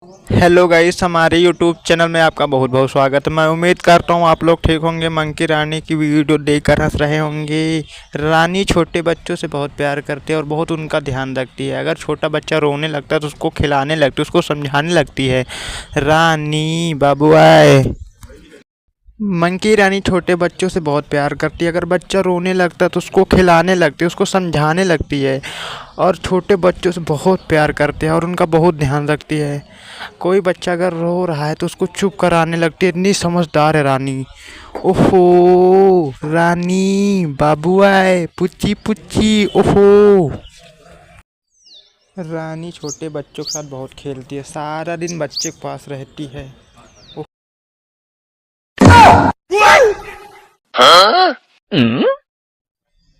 Hello guys, हमारे YouTube channel में आपका बहुत बहुत स्वागत है। मैं उम्मीद करता हूँ आप लोग ठीक होंगे। मंकी रानी की वीडियो देखकर हंस रहे होंगे। रानी छोटे बच्चों से बहुत प्यार करती है और बहुत उनका ध्यान रखती है। अगर छोटा बच्चा रोने लगता है तो उसको खिलाने लगती है, उसको समझाने लगती है। रानी बाबू आए। मंकी रानी छोटे बच्चों से बहुत प्यार करती है। अगर बच्चा रोने लगता है तो उसको खिलाने लगती है, उसको समझाने लगती है और छोटे बच्चों से बहुत प्यार करते हैं और उनका बहुत ध्यान रखती है। कोई बच्चा अगर रो रहा है तो उसको चुप कराने लगती है। इतनी समझदार है रानी। ओहो रानी बाबू आए, पुच्ची पुच्ची। ओहो रानी छोटे बच्चों के साथ बहुत खेलती है, सारा दिन बच्चे के पास रहती है।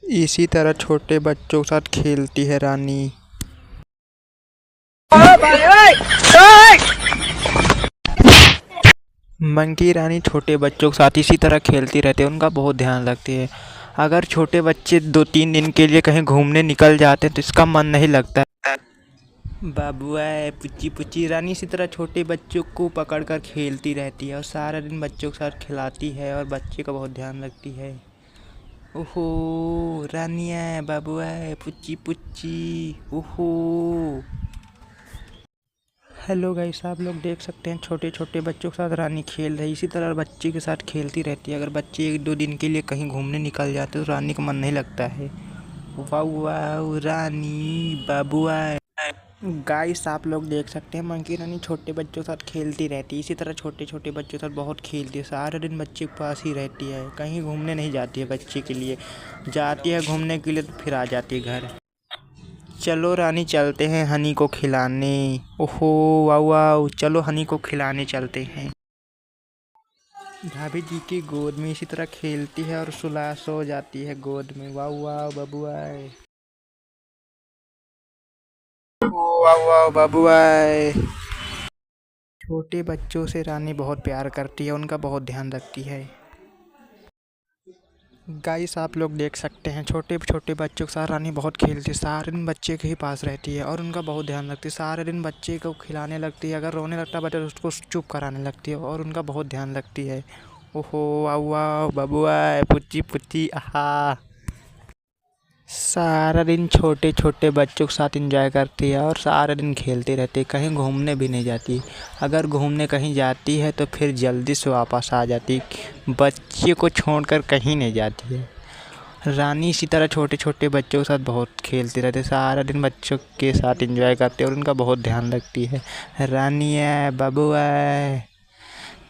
इसी तरह छोटे बच्चों के साथ खेलती है रानी। मंकी रानी छोटे बच्चों के साथ इसी तरह खेलती रहती है, उनका बहुत ध्यान रखती है। अगर छोटे बच्चे 2-3 दिन के लिए कहीं घूमने निकल जाते हैं तो इसका मन नहीं लगता। बाबुआ पुच्ची पुच्ची रानी इसी तरह छोटे बच्चों को पकड़ कर खेलती रहती है और सारा दिन बच्चों के साथ खिलाती है और बच्चे का बहुत ध्यान रखती है। ओहो रानिया बाबुआ पुच्ची पुच्ची। ओहो हेलो गाइस, आप लोग देख सकते हैं छोटे छोटे बच्चों के साथ रानी खेल रही है। इसी तरह बच्चे के साथ खेलती रहती है। अगर बच्चे 1-2 दिन के लिए कहीं घूमने निकल जाते तो रानी का मन नहीं लगता है। वाह वाह रानी बाबुआ। गाइस आप लोग देख सकते हैं मंकी रानी छोटे बच्चों के साथ खेलती रहती है। इसी तरह छोटे छोटे बच्चों के साथ बहुत खेलती है, सारा दिन बच्चे के पास ही रहती है, कहीं घूमने नहीं जाती है। बच्चे के लिए जाती है घूमने के लिए तो फिर आ जाती है घर। चलो रानी चलते हैं हनी को खिलाने। ओहो वाह वाह, चलो हनी को खिलाने चलते हैं। भाभी जी की गोद में इसी तरह खेलती है और सुला सो जाती है गोद में। वाह वाह बबुआ। वाह वाह बबुआ। छोटे बच्चों से रानी बहुत प्यार करती है, उनका बहुत ध्यान रखती है। गाइस आप लोग देख सकते हैं छोटे छोटे बच्चों के साथ रानी बहुत खेलती है, सारे दिन बच्चे के ही पास रहती है और उनका बहुत ध्यान रखती है। सारे दिन बच्चे को खिलाने लगती है, अगर रोने लगता है बच्चा तो उसको चुप कराने लगती है और उनका बहुत ध्यान रखती है। ओहो वाह बबुआ पुच्ची पुच्ची आहा। सारा दिन छोटे छोटे बच्चों के साथ एंजॉय करती है और सारा दिन खेलती रहती है, कहीं घूमने भी नहीं जाती। अगर घूमने कहीं जाती है तो फिर जल्दी से वापस आ जाती, बच्चे को छोड़कर कहीं नहीं जाती है। रानी इसी तरह छोटे छोटे बच्चों के साथ बहुत खेलती रहती है, सारा दिन बच्चों के साथ एंजॉय करती है और उनका बहुत ध्यान रखती है। रानी है बाबू है।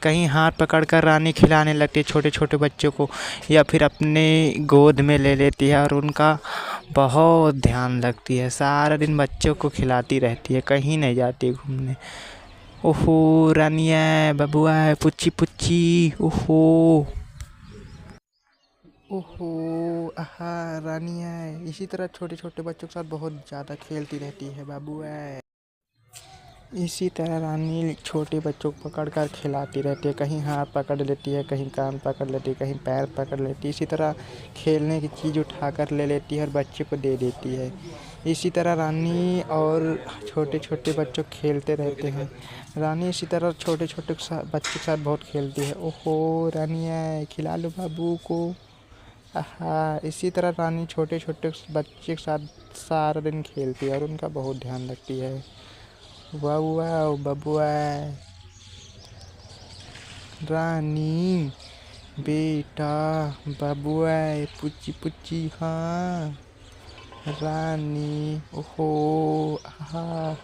कहीं हाथ पकड़कर रानी खिलाने लगती है छोटे छोटे बच्चों को या फिर अपने गोद में ले लेती है और उनका बहुत ध्यान रखती है। सारा दिन बच्चों को खिलाती रहती है, कहीं नहीं जाती घूमने। ओहो रानिया बबुआ पुच्ची पुच्ची। ओहो ओहो आहा रानिया। इसी तरह छोटे छोटे बच्चों के साथ बहुत ज़्यादा खेलती रहती है बाबू है। इसी तरह रानी छोटे बच्चों को पकड़ कर खिलाती रहती है, कहीं हाथ पकड़ लेती है, कहीं कान पकड़ लेती है, कहीं पैर पकड़ लेती है। इसी तरह खेलने की चीज़ उठा कर ले लेती है और बच्चे को दे देती है। इसी तरह रानी और छोटे छोटे बच्चों खेलते रहते हैं। रानी इसी तरह छोटे छोटे बच्चे के साथ बहुत खेलती है। ओहो रानी है खिला लो बाबू को। आहा इसी तरह रानी छोटे छोटे बच्चे के साथ सारा दिन खेलती है और उनका बहुत ध्यान रखती है। वाह वाह बबुआ रानी बेटा बबुआ पुच्ची पुच्ची हाँ रानी। ओहो आहा।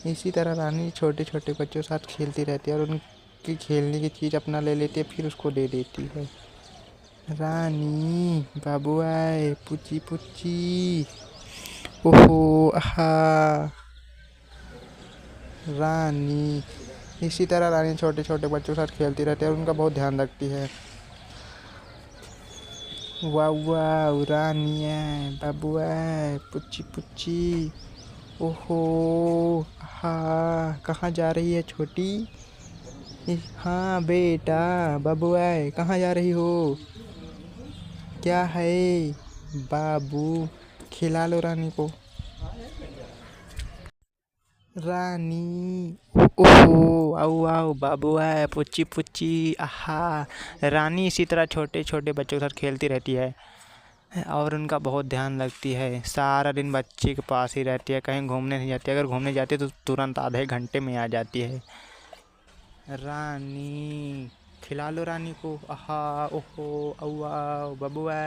इसी तरह रानी छोटे छोटे बच्चों के साथ खेलती रहती है और उनकी खेलने की चीज़ अपना ले लेती है, फिर उसको दे देती है। रानी बबुआ पुच्ची पुच्ची। ओहो आहा रानी। इसी तरह रानी छोटे छोटे बच्चों के साथ खेलती रहती है और उनका बहुत ध्यान रखती है। वाह वाह रानिया बाबुआ पुच्ची पुच्ची। ओहो हाँ कहाँ जा रही है छोटी। हाँ बेटा बाबुआ कहाँ जा रही हो। क्या है बाबू, खिला लो रानी को। रानी, ओहो, आओ आओ बाबू है, पुच्ची पुच्ची, आहा। रानी इसी तरह छोटे छोटे बच्चों के साथ खेलती रहती है और उनका बहुत ध्यान रखती है। सारा दिन बच्चे के पास ही रहती है, कहीं घूमने नहीं जाती। अगर घूमने जाती है तो तुरंत आधे घंटे में आ जाती है। रानी, खिला लो रानी को, आहा, ओहो, औ आओ बबुआ।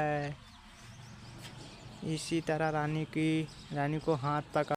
इसी तरह रानी को हाथ पकड़